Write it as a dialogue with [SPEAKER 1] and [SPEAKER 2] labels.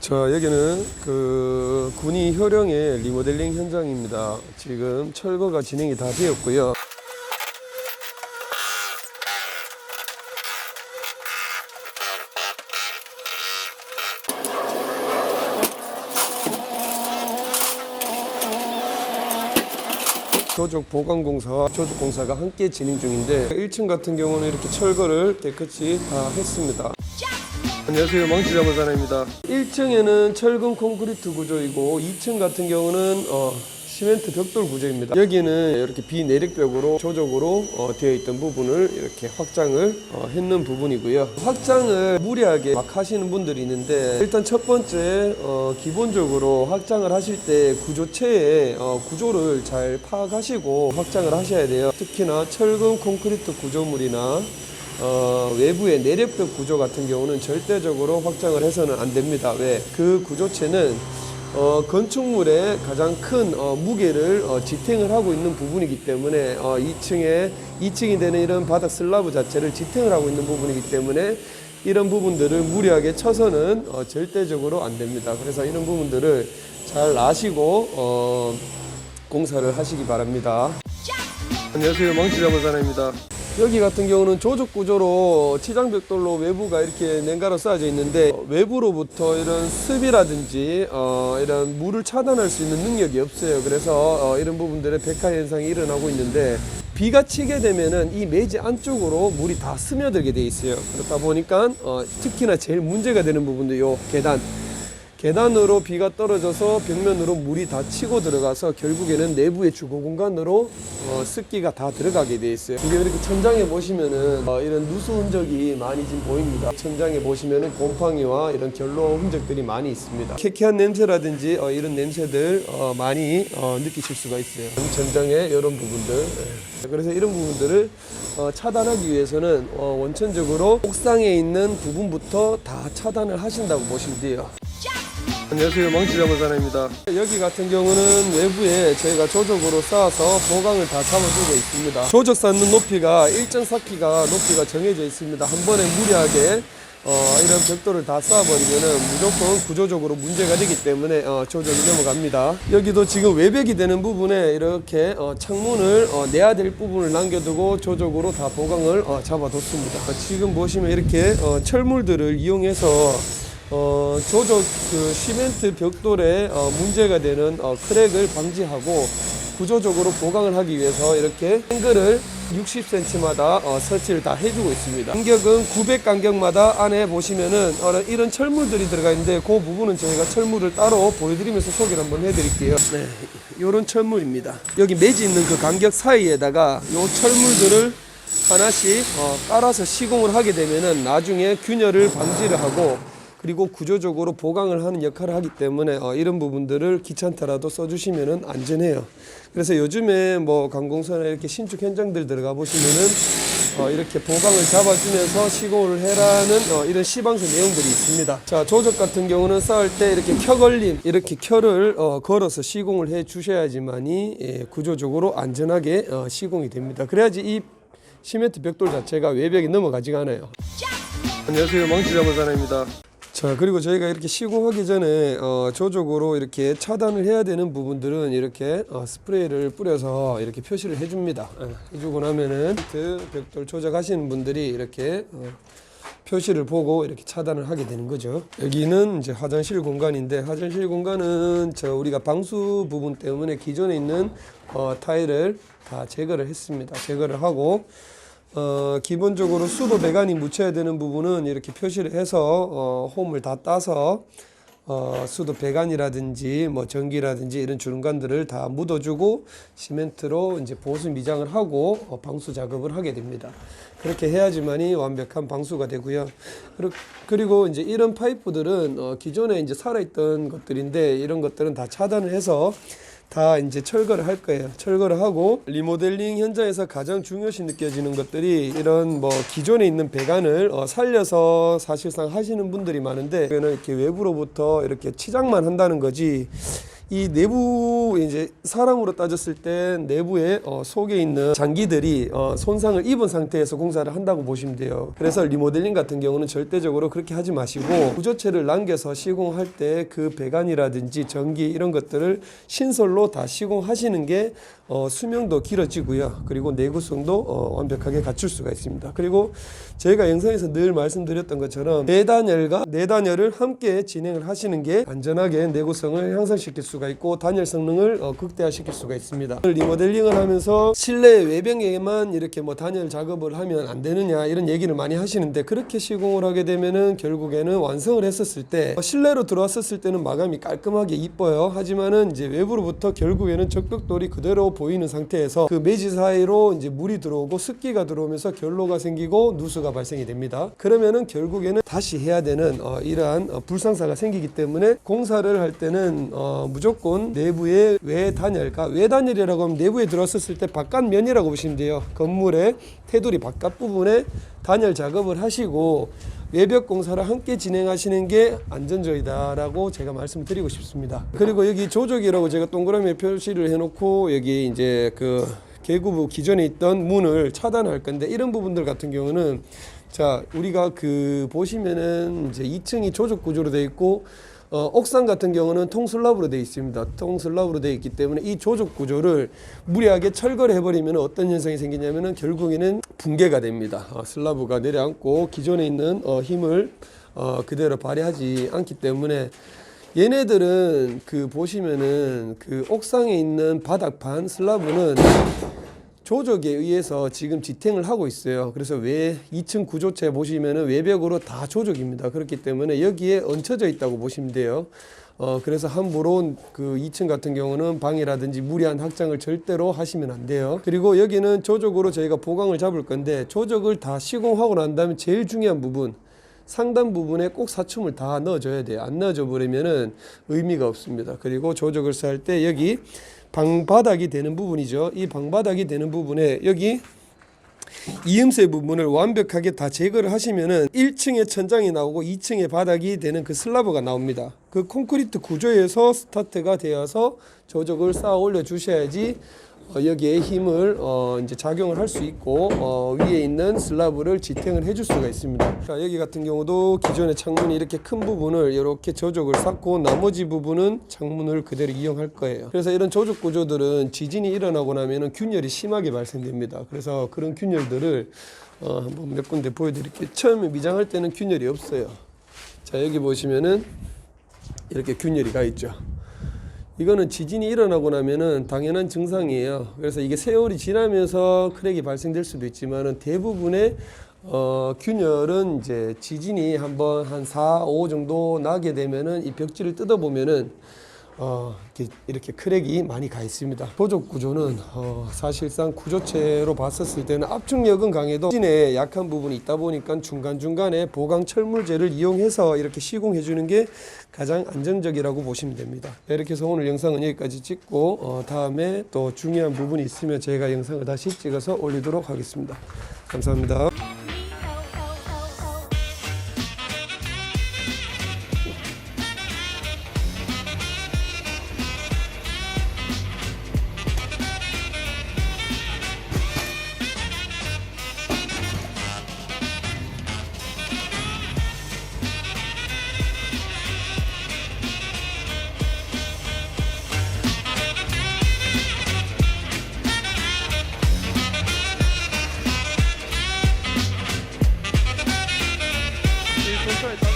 [SPEAKER 1] 자, 여기는 그 군이 효령의 리모델링 현장입니다. 지금 철거가 진행이 다 되었고요. 조적 보강공사와 조적공사가 함께 진행 중인데 1층 같은 경우는 이렇게 철거를 깨끗이 다 했습니다. 안녕하세요, 망치자물사나입니다. 1층에는 철근 콘크리트 구조이고 2층 같은 경우는 시멘트 벽돌 구조입니다. 여기는 이렇게 비내력벽으로 조적으로 되어 있던 부분을 이렇게 확장을 했는 부분이고요. 확장을 무리하게 막 하시는 분들이 있는데, 일단 첫 번째 기본적으로 확장을 하실 때 구조체의 구조를 잘 파악하시고 확장을 하셔야 돼요. 특히나 철근 콘크리트 구조물이나 외부의 내력벽 구조 같은 경우는 절대적으로 확장을 해서는 안 됩니다. 왜? 그 구조체는 건축물의 가장 큰 무게를 지탱을 하고 있는 부분이기 때문에 2층이 되는 이런 바닥 슬라브 자체를 지탱을 하고 있는 부분이기 때문에 이런 부분들을 무리하게 쳐서는 절대적으로 안 됩니다. 그래서 이런 부분들을 잘 아시고 공사를 하시기 바랍니다. 안녕하세요, 망치자물사나입니다. 여기 같은 경우는 조적 구조로 치장벽돌로 외부가 이렇게 냉가로 쌓여져 있는데, 외부로부터 이런 습이라든지 이런 물을 차단할 수 있는 능력이 없어요. 그래서 이런 부분들의 백화 현상이 일어나고 있는데, 비가 치게 되면은 이 매지 안쪽으로 물이 다 스며들게 돼 있어요. 그렇다 보니까 특히나 제일 문제가 되는 부분도 요 계단으로 비가 떨어져서 벽면으로 물이 다 치고 들어가서 결국에는 내부의 주거 공간으로 습기가 다 들어가게 돼 있어요. 이게 이렇게 천장에 보시면은 이런 누수 흔적이 많이 지금 보입니다. 천장에 보시면은 곰팡이와 이런 결로 흔적들이 많이 있습니다. 쾌쾌한 냄새라든지 이런 냄새들 많이 느끼실 수가 있어요. 천장에 이런 부분들. 그래서 이런 부분들을 차단하기 위해서는 원천적으로 옥상에 있는 부분부터 다 차단을 하신다고 보시면 돼요. 안녕하세요, 망치자물사나입니다. 여기 같은 경우는 외부에 저희가 조적으로 쌓아서 보강을 다 잡아주고 있습니다. 조적 쌓는 높이가 1.4키가 높이가 정해져 있습니다. 한 번에 무리하게 이런 벽돌을 다 쌓아버리면은 무조건 구조적으로 문제가 되기 때문에 조적이 넘어갑니다. 여기도 지금 외벽이 되는 부분에 이렇게 창문을 내야 될 부분을 남겨두고 조적으로 다 보강을 잡아뒀습니다. 지금 보시면 이렇게 철물들을 이용해서 조적 그 시멘트 벽돌에 문제가 되는 크랙을 방지하고 구조적으로 보강을 하기 위해서 이렇게 앵글을 60cm마다 설치를 다 해주고 있습니다. 간격은 900 간격마다 안에 보시면은 이런 철물들이 들어가 있는데, 그 부분은 저희가 철물을 따로 보여드리면서 소개를 한번 해드릴게요. 네, 이런 철물입니다. 여기 매지 있는 그 간격 사이에다가 이 철물들을 하나씩 깔아서 시공을 하게 되면은 나중에 균열을 방지를 하고, 그리고 구조적으로 보강을 하는 역할을 하기 때문에 이런 부분들을 귀찮더라도 써주시면 안전해요. 그래서 요즘에 뭐 관공서나 이렇게 신축 현장들 들어가 보시면은 이렇게 보강을 잡아주면서 시공을 해라는 이런 시방서 내용들이 있습니다. 자, 조적 같은 경우는 쌓을 때 이렇게 켜걸림, 이렇게 켜를 걸어서 시공을 해 주셔야지만이 구조적으로 안전하게 시공이 됩니다. 그래야지 이 시멘트 벽돌 자체가 외벽에 넘어가지가 않아요. 안녕하세요, 망치자물사나입니다. 자, 그리고 저희가 이렇게 시공하기 전에 조적으로 이렇게 차단을 해야 되는 부분들은 이렇게 스프레이를 뿌려서 이렇게 표시를 해줍니다. 해주고 나면은 벽돌 조작하시는 분들이 이렇게 표시를 보고 이렇게 차단을 하게 되는 거죠. 여기는 이제 화장실 공간인데, 화장실 공간은 우리가 방수 부분 때문에 기존에 있는 타일을 다 제거를 했습니다. 제거를 하고 기본적으로 수도 배관이 묻혀야 되는 부분은 이렇게 표시를 해서 홈을 다 따서 수도 배관이라든지 뭐 전기라든지 이런 주름관들을 다 묻어주고 시멘트로 이제 보수 미장을 하고 방수 작업을 하게 됩니다. 그렇게 해야지만이 완벽한 방수가 되고요. 그리고 이제 이런 파이프들은 기존에 이제 살아있던 것들인데, 이런 것들은 다 차단을 해서 다 이제 철거를 할 거예요. 철거를 하고, 리모델링 현장에서 가장 중요시 느껴지는 것들이 이런 뭐 기존에 있는 배관을 살려서 사실상 하시는 분들이 많은데, 이거는 이렇게 외부로부터 이렇게 치장만 한다는 거지, 이 내부 이제 사람으로 따졌을 때 내부에 속에 있는 장기들이 손상을 입은 상태에서 공사를 한다고 보시면 돼요. 그래서 리모델링 같은 경우는 절대적으로 그렇게 하지 마시고 구조체를 남겨서 시공할 때 그 배관이라든지 전기 이런 것들을 신설로 다 시공하시는 게 수명도 길어지고요. 그리고 내구성도 완벽하게 갖출 수가 있습니다. 그리고 저희가 영상에서 늘 말씀드렸던 것처럼 내단열과 내단열을 함께 진행을 하시는 게 안전하게 내구성을 향상시킬 수가 있고 단열 성능을 극대화시킬 수가 있습니다. 리모델링을 하면서 실내 외벽에만 이렇게 뭐 단열 작업을 하면 안 되느냐 이런 얘기를 많이 하시는데, 그렇게 시공을 하게 되면은 결국에는 완성을 했었을 때 실내로 들어왔었을 때는 마감이 깔끔하게 이뻐요. 하지만은 이제 외부로부터 결국에는 적벽돌이 그대로 보이는 상태에서 그 매지 사이로 이제 물이 들어오고 습기가 들어오면서 결로가 생기고 누수가 발생이 됩니다. 그러면은 결국에는 다시 해야 되는 이러한 불상사가 생기기 때문에 공사를 할 때는 무조건 내부의 외단열과, 외단열이라고 하면 내부에 들어왔었을 때 바깥면이라고 보시면 돼요. 건물의 테두리 바깥 부분에 단열 작업을 하시고 외벽 공사를 함께 진행하시는 게 안전적이다라고 제가 말씀드리고 싶습니다. 그리고 여기 조적이라고 제가 동그라미 표시를 해놓고 여기 이제 그 개구부 기존에 있던 문을 차단할 건데, 이런 부분들 같은 경우는 자 우리가 그 보시면은 이제 2층이 조적 구조로 되어 있고 옥상 같은 경우는 통슬랍으로 되어 있습니다. 통슬랍으로 되어 있기 때문에 이 조적 구조를 무리하게 철거를 해버리면 어떤 현상이 생기냐면은 결국에는 붕괴가 됩니다. 슬라브가 내려앉고 기존에 있는 힘을 그대로 발휘하지 않기 때문에, 얘네들은 그 보시면은 그 옥상에 있는 바닥판 슬라브는 조적에 의해서 지금 지탱을 하고 있어요. 그래서 2층 구조체 보시면은 외벽으로 다 조적입니다. 그렇기 때문에 여기에 얹혀져 있다고 보시면 돼요. 그래서 함부로 그 2층 같은 경우는 방이라든지 무리한 확장을 절대로 하시면 안 돼요. 그리고 여기는 조적으로 저희가 보강을 잡을 건데, 조적을 다 시공하고 난 다음에 제일 중요한 부분, 상단 부분에 꼭 사춤을 다 넣어줘야 돼요. 안 넣어줘 버리면은 의미가 없습니다. 그리고 조적을 쌀 때 여기 방바닥이 되는 부분이죠. 이 방바닥이 되는 부분에 여기 이음새 부분을 완벽하게 다 제거를 하시면은 1층에 천장이 나오고 2층에 바닥이 되는 그 슬라브가 나옵니다. 그 콘크리트 구조에서 스타트가 되어서 조적을 쌓아 올려 주셔야지 여기에 힘을 이제 작용을 할 수 있고 위에 있는 슬라브를 지탱을 해줄 수가 있습니다. 자, 여기 같은 경우도 기존의 창문이 이렇게 큰 부분을 이렇게 조적을 쌓고 나머지 부분은 창문을 그대로 이용할 거예요. 그래서 이런 조적 구조들은 지진이 일어나고 나면은 균열이 심하게 발생됩니다. 그래서 그런 균열들을 한번 몇 군데 보여드릴게요. 처음에 미장할 때는 균열이 없어요. 자, 여기 보시면은 이렇게 균열이 가 있죠. 이거는 지진이 일어나고 나면은 당연한 증상이에요. 그래서 이게 세월이 지나면서 크랙이 발생될 수도 있지만은 대부분의 균열은 이제 지진이 한번 한 4, 5 정도 나게 되면은 이 벽지를 뜯어보면은 이렇게 크랙이 많이 가 있습니다. 조적 구조는 사실상 구조체로 봤었을 때는 압축력은 강해도 지진에 약한 부분이 있다 보니까 중간중간에 보강 철물제를 이용해서 이렇게 시공해 주는 게 가장 안정적이라고 보시면 됩니다. 이렇게 해서 오늘 영상은 여기까지 찍고 다음에 또 중요한 부분이 있으면 제가 영상을 다시 찍어서 올리도록 하겠습니다. 감사합니다. Control, tá?